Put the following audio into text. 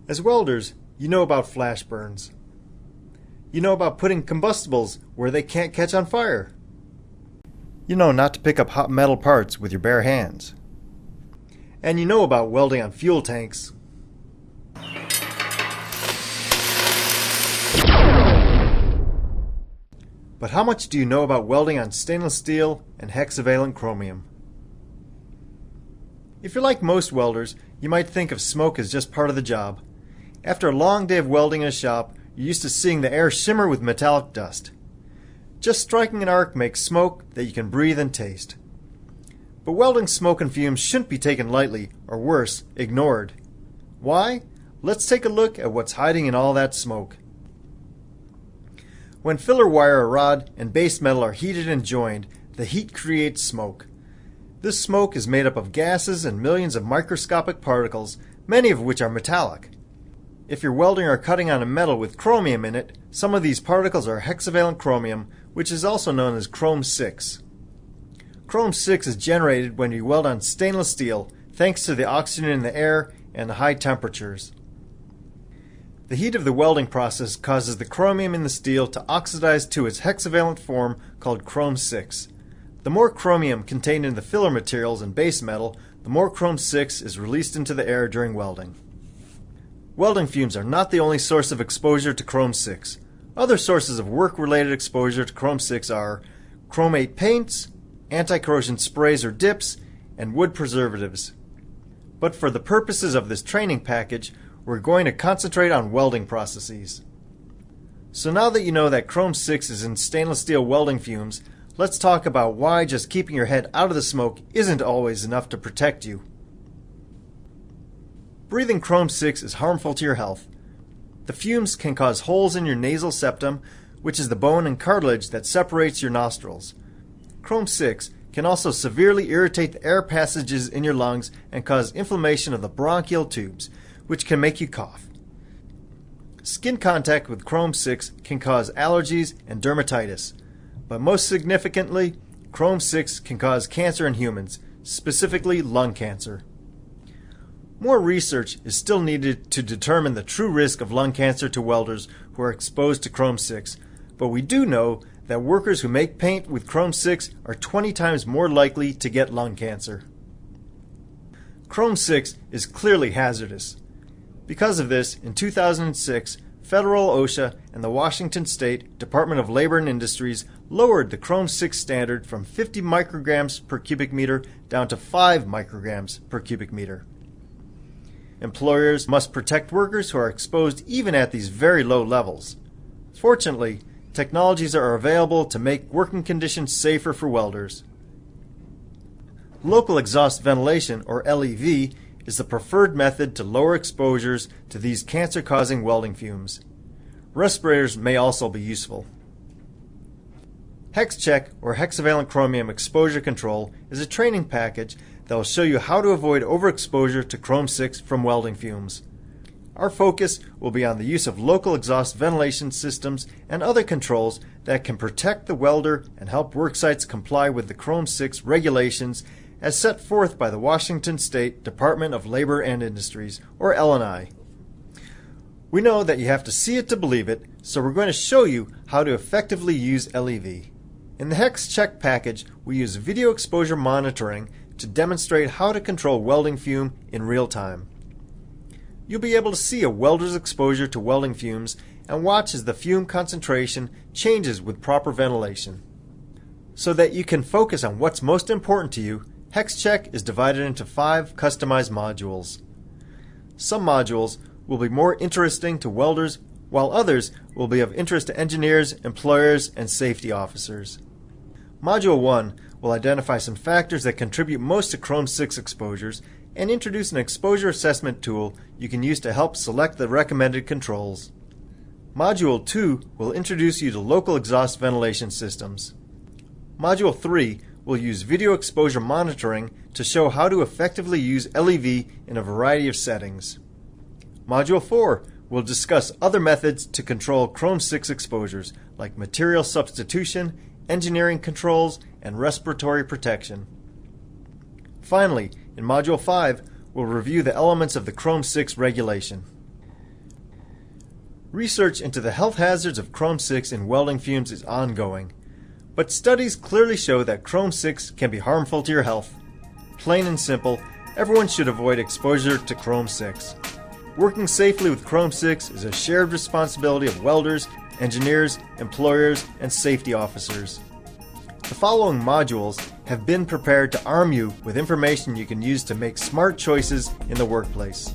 As welders, you know about flash burns. You know about putting combustibles where they can't catch on fire. You know not to pick up hot metal parts with your bare hands. And you know about welding on fuel tanks. But how much do you know about welding on stainless steel and hexavalent chromium? If you're like most welders, you might think of smoke as just part of the job. After a long day of welding in a shop, you're used to seeing the air shimmer with metallic dust. Just striking an arc makes smoke that you can breathe and taste. But welding smoke and fumes shouldn't be taken lightly, or worse, ignored. Why? Let's take a look at what's hiding in all that smoke. When filler wire or rod and base metal are heated and joined, the heat creates smoke. This smoke is made up of gases and millions of microscopic particles, many of which are metallic. If you're welding or cutting on a metal with chromium in it, some of these particles are hexavalent chromium, which is also known as Chrome-6. Chrome-6 is generated when you weld on stainless steel, thanks to the oxygen in the air and the high temperatures. The heat of the welding process causes the chromium in the steel to oxidize to its hexavalent form called Chrome-6. The more chromium contained in the filler materials and base metal, the more Chrome-6 is released into the air during welding. Welding fumes are not the only source of exposure to Chrome-6. Other sources of work-related exposure to Chrome-6 are chromate paints, anti-corrosion sprays or dips, and wood preservatives. But for the purposes of this training package, we're going to concentrate on welding processes. So now that you know that Chrome-6 is in stainless steel welding fumes, let's talk about why just keeping your head out of the smoke isn't always enough to protect you. Breathing Chrome-6 is harmful to your health. The fumes can cause holes in your nasal septum, which is the bone and cartilage that separates your nostrils. Chrome-6 can also severely irritate the air passages in your lungs and cause inflammation of the bronchial tubes, which can make you cough. Skin contact with Chrome-6 can cause allergies and dermatitis, but most significantly, Chrome-6 can cause cancer in humans, specifically lung cancer. More research is still needed to determine the true risk of lung cancer to welders who are exposed to Chrome-6, but we do know that workers who make paint with Chrome-6 are 20 times more likely to get lung cancer. Chrome-6 is clearly hazardous. Because of this, in 2006, Federal OSHA and the Washington State Department of Labor and Industries lowered the Chrome-6 standard from 50 micrograms per cubic meter down to 5 micrograms per cubic meter. Employers must protect workers who are exposed even at these very low levels. Fortunately, technologies are available to make working conditions safer for welders. Local exhaust ventilation, or LEV, is the preferred method to lower exposures to these cancer-causing welding fumes. Respirators may also be useful. HexChEC, or Hexavalent Chromium Exposure Control, is a training package that will show you how to avoid overexposure to Chrome-6 from welding fumes. Our focus will be on the use of local exhaust ventilation systems and other controls that can protect the welder and help worksites comply with the Chrome-6 regulations as set forth by the Washington State Department of Labor and Industries, or L&I. We know that you have to see it to believe it, so we're going to show you how to effectively use LEV. In the HexChEC package, we use video exposure monitoring to demonstrate how to control welding fume in real time. You'll be able to see a welder's exposure to welding fumes and watch as the fume concentration changes with proper ventilation. So that you can focus on what's most important to you, HexChEC is divided into 5 customized modules. Some modules will be more interesting to welders, while others will be of interest to engineers, employers, and safety officers. Module 1 will identify some factors that contribute most to Chrome-6 exposures and introduce an exposure assessment tool you can use to help select the recommended controls. Module 2 will introduce you to local exhaust ventilation systems. Module 3 will use video exposure monitoring to show how to effectively use LEV in a variety of settings. Module 4 will discuss other methods to control Chrome-6 exposures, like material substitution, engineering controls, and respiratory protection. Finally, in Module 5, we'll review the elements of the Chrome-6 regulation. Research into the health hazards of Chrome-6 in welding fumes is ongoing, but studies clearly show that Chrome-6 can be harmful to your health. Plain and simple, everyone should avoid exposure to Chrome-6. Working safely with Chrome-6 is a shared responsibility of welders, engineers, employers, and safety officers. The following modules have been prepared to arm you with information you can use to make smart choices in the workplace.